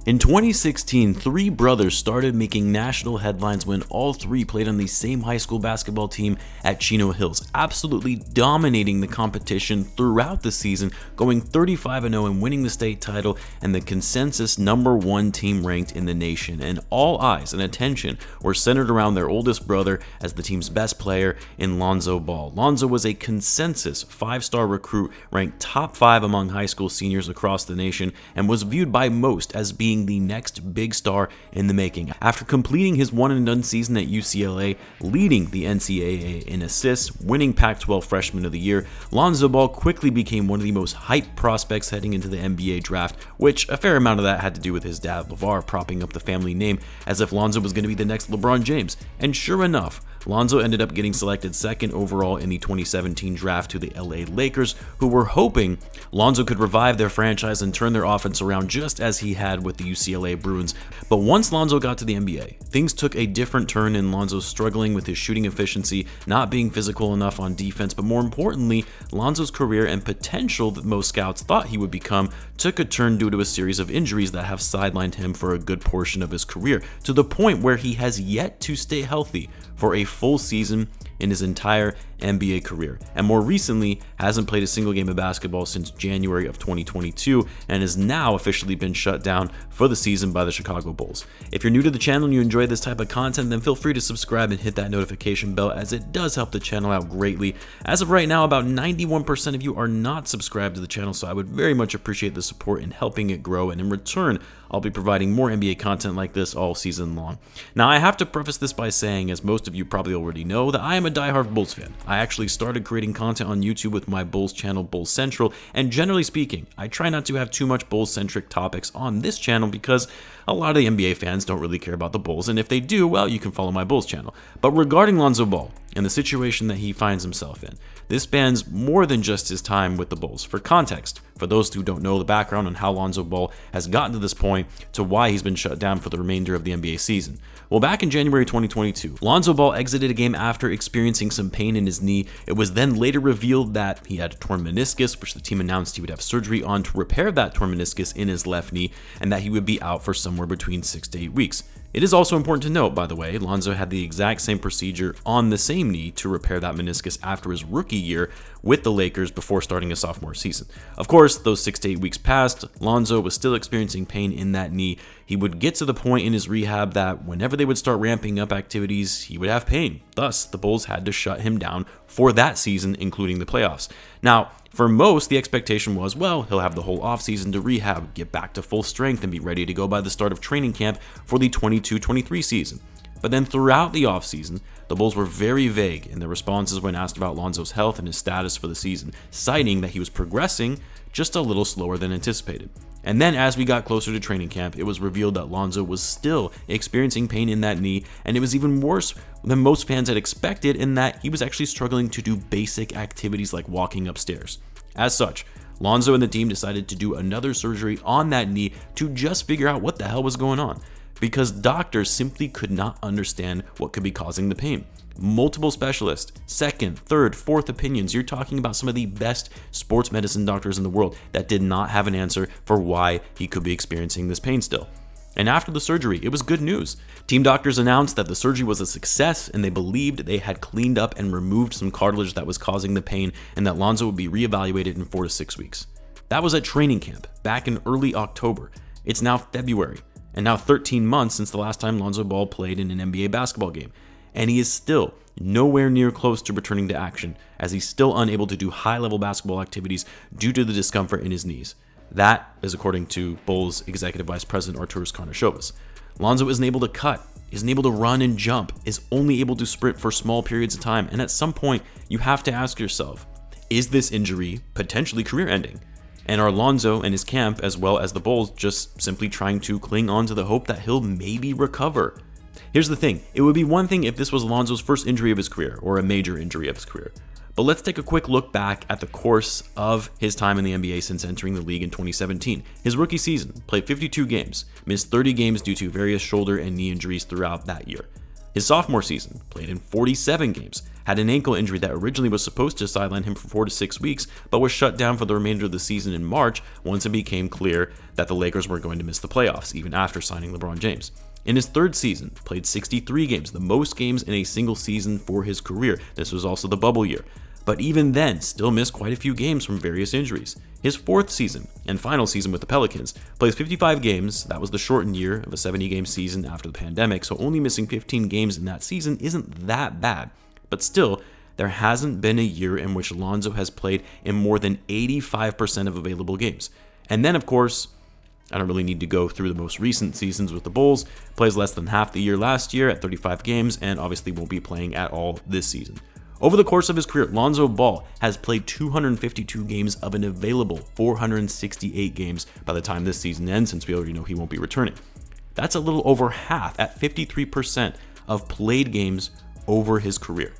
In 2016, three brothers started making national headlines when all three played on the same high school basketball team at Chino Hills, absolutely dominating the competition throughout the season, going 35-0 and winning the state title and the consensus #1 team ranked in the nation. And all eyes and attention were centered around their oldest brother as the team's best player in Lonzo Ball. Lonzo was a consensus 5-star recruit, ranked top 5 among high school seniors across the nation, and was viewed by most as being the next big star in the making. After completing his one-and-done season at UCLA, leading the NCAA in assists, winning Pac-12 Freshman of the Year, Lonzo Ball quickly became one of the most hyped prospects heading into the NBA draft, which a fair amount of that had to do with his dad LeVar propping up the family name as if Lonzo was going to be the next LeBron James. And sure enough, Lonzo ended up getting selected 2nd overall in the 2017 draft to the LA Lakers, who were hoping Lonzo could revive their franchise and turn their offense around just as he had with the UCLA Bruins. But once Lonzo got to the NBA, things took a different turn in Lonzo struggling with his shooting efficiency, not being physical enough on defense, but more importantly, Lonzo's career and potential that most scouts thought he would become took a turn due to a series of injuries that have sidelined him for a good portion of his career, to the point where he has yet to stay healthy for a full season in his entire NBA career, and more recently hasn't played a single game of basketball since January of 2022 and has now officially been shut down for the season by the Chicago Bulls. If you're new to the channel and you enjoy this type of content, then feel free to subscribe and hit that notification bell, as it does help the channel out greatly. As of right now, about 91% of you are not subscribed to the channel, so I would very much appreciate the support in helping it grow, and in return, I'll be providing more NBA content like this all season long. Now, I have to preface this by saying, as most of you probably already know, that I am a diehard Bulls fan. I actually started creating content on YouTube with my Bulls channel, Bulls Central, and generally speaking, I try not to have too much Bulls-centric topics on this channel because a lot of the NBA fans don't really care about the Bulls, and if they do, well, you can follow my Bulls channel. But regarding Lonzo Ball and the situation that he finds himself in, this spans more than just his time with the Bulls. For context, for those who don't know the background on how Lonzo Ball has gotten to this point to why he's been shut down for the remainder of the NBA season. Well, back in January 2022, Lonzo Ball exited a game after experiencing some pain in his knee. It was then later revealed that he had a torn meniscus, which the team announced he would have surgery on to repair that torn meniscus in his left knee, and that he would be out for somewhere between 6 to 8 weeks. It is also important to note, by the way, Lonzo had the exact same procedure on the same knee to repair that meniscus after his rookie year with the Lakers before starting his sophomore season. Of course, those 6 to 8 weeks passed. Lonzo was still experiencing pain in that knee. He would get to the point in his rehab that whenever they would start ramping up activities, he would have pain. Thus, the Bulls had to shut him down for that season, including the playoffs. Now, for most, the expectation was, well, he'll have the whole offseason to rehab, get back to full strength, and be ready to go by the start of training camp for the 22-23 season. But then throughout the offseason, the Bulls were very vague in their responses when asked about Lonzo's health and his status for the season, citing that he was progressing just a little slower than anticipated. And then as we got closer to training camp, it was revealed that Lonzo was still experiencing pain in that knee, and it was even worse than most fans had expected in that he was actually struggling to do basic activities like walking upstairs. As such, Lonzo and the team decided to do another surgery on that knee to just figure out what the hell was going on, because doctors simply could not understand what could be causing the pain. Multiple specialists, second, third, fourth opinions. You're talking about some of the best sports medicine doctors in the world that did not have an answer for why he could be experiencing this pain still. And after the surgery, it was good news. Team doctors announced that the surgery was a success, and they believed they had cleaned up and removed some cartilage that was causing the pain, and that Lonzo would be reevaluated in 4 to 6 weeks. That was at training camp back in early October. It's now February, and now 13 months since the last time Lonzo Ball played in an NBA basketball game. And he is still nowhere near close to returning to action, as he's still unable to do high-level basketball activities due to the discomfort in his knees. That is according to Bulls Executive Vice President Arturas Karnisovas. Lonzo isn't able to cut, isn't able to run and jump, is only able to sprint for small periods of time, and at some point, you have to ask yourself, is this injury potentially career-ending? And are Lonzo and his camp, as well as the Bulls, just simply trying to cling on to the hope that he'll maybe recover? Here's the thing, it would be one thing if this was Lonzo's first injury of his career, or a major injury of his career. But let's take a quick look back at the course of his time in the NBA since entering the league in 2017. His rookie season, played 52 games, missed 30 games due to various shoulder and knee injuries throughout that year. His sophomore season, played in 47 games, had an ankle injury that originally was supposed to sideline him for 4 to 6 weeks, but was shut down for the remainder of the season in March once it became clear that the Lakers were going to miss the playoffs, even after signing LeBron James. In his third season, played 63 games, the most games in a single season for his career. This was also the bubble year. But even then, still missed quite a few games from various injuries. His fourth season and final season with the Pelicans, plays 55 games. That was the shortened year of a 70-game season after the pandemic, so only missing 15 games in that season isn't that bad. But still, there hasn't been a year in which Lonzo has played in more than 85% of available games. And then, of course, I don't really need to go through the most recent seasons with the Bulls. Plays less than half the year last year at 35 games, and obviously won't be playing at all this season. Over the course of his career, Lonzo Ball has played 252 games of an available 468 games by the time this season ends, since we already know he won't be returning. That's a little over half, at 53% of played games over his career.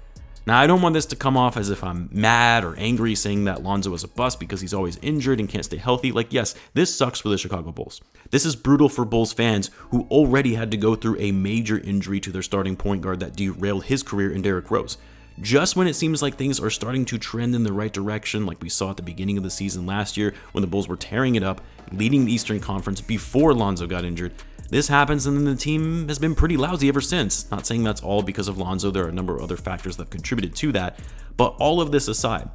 Now, I don't want this to come off as if I'm mad or angry saying that Lonzo is a bust because he's always injured and can't stay healthy. Like, yes, this sucks for the Chicago Bulls. This is brutal for Bulls fans who already had to go through a major injury to their starting point guard that derailed his career in Derrick Rose. Just when it seems like things are starting to trend in the right direction, like we saw at the beginning of the season last year when the Bulls were tearing it up, leading the Eastern Conference before Lonzo got injured, this happens and then the team has been pretty lousy ever since. Not saying that's all because of Lonzo, there are a number of other factors that have contributed to that, but all of this aside,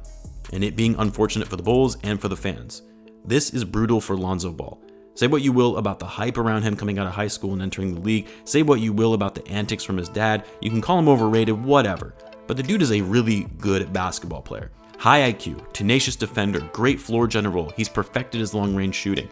and it being unfortunate for the Bulls and for the fans, this is brutal for Lonzo Ball. Say what you will about the hype around him coming out of high school and entering the league, say what you will about the antics from his dad, you can call him overrated, whatever. But the dude is a really good basketball player. High IQ, tenacious defender, great floor general. He's perfected his long-range shooting.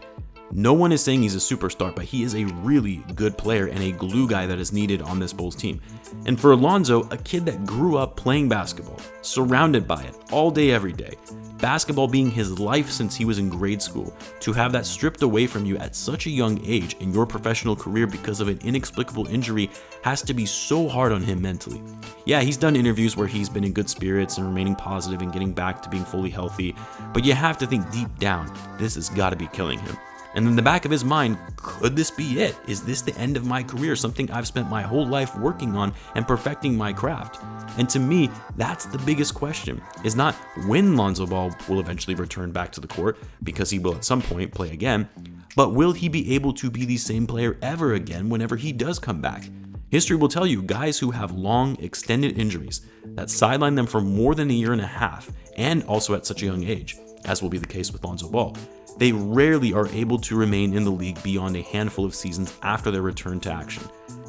No one is saying he's a superstar, but he is a really good player and a glue guy that is needed on this Bulls team. And for Lonzo, a kid that grew up playing basketball, surrounded by it all day, every day, basketball being his life since he was in grade school, to have that stripped away from you at such a young age in your professional career because of an inexplicable injury has to be so hard on him mentally. Yeah, he's done interviews where he's been in good spirits and remaining positive and getting back to being fully healthy, but you have to think deep down, this has got to be killing him. And in the back of his mind, could this be it? Is this the end of my career? Something I've spent my whole life working on and perfecting my craft? And to me, that's the biggest question, is not when Lonzo Ball will eventually return back to the court, because he will at some point play again, but will he be able to be the same player ever again whenever he does come back? History will tell you guys who have long, extended injuries that sideline them for more than a year and a half, and also at such a young age, as will be the case with Lonzo Ball, they rarely are able to remain in the league beyond a handful of seasons after their return to action.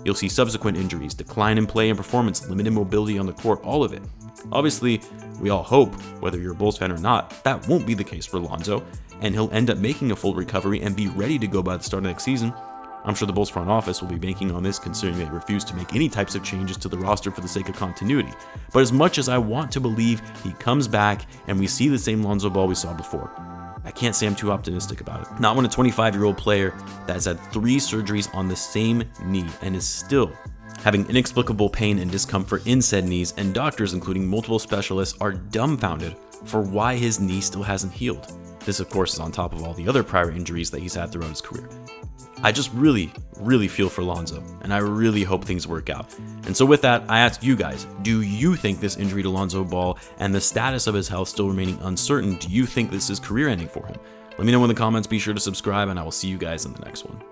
You'll see subsequent injuries, decline in play and performance, limited mobility on the court, all of it. Obviously, we all hope, whether you're a Bulls fan or not, that won't be the case for Lonzo, and he'll end up making a full recovery and be ready to go by the start of next season. I'm sure the Bulls front office will be banking on this, considering they refuse to make any types of changes to the roster for the sake of continuity. But as much as I want to believe he comes back and we see the same Lonzo Ball we saw before, I can't say I'm too optimistic about it. Not when a 25-year-old player that has had 3 surgeries on the same knee and is still having inexplicable pain and discomfort in said knees, and doctors, including multiple specialists, are dumbfounded for why his knee still hasn't healed. This, of course, is on top of all the other prior injuries that he's had throughout his career. I just really feel for Lonzo, and I really hope things work out. And so with that, I ask you guys, do you think this injury to Lonzo Ball and the status of his health still remaining uncertain, do you think this is career ending for him? Let me know in the comments, be sure to subscribe, and I will see you guys in the next one.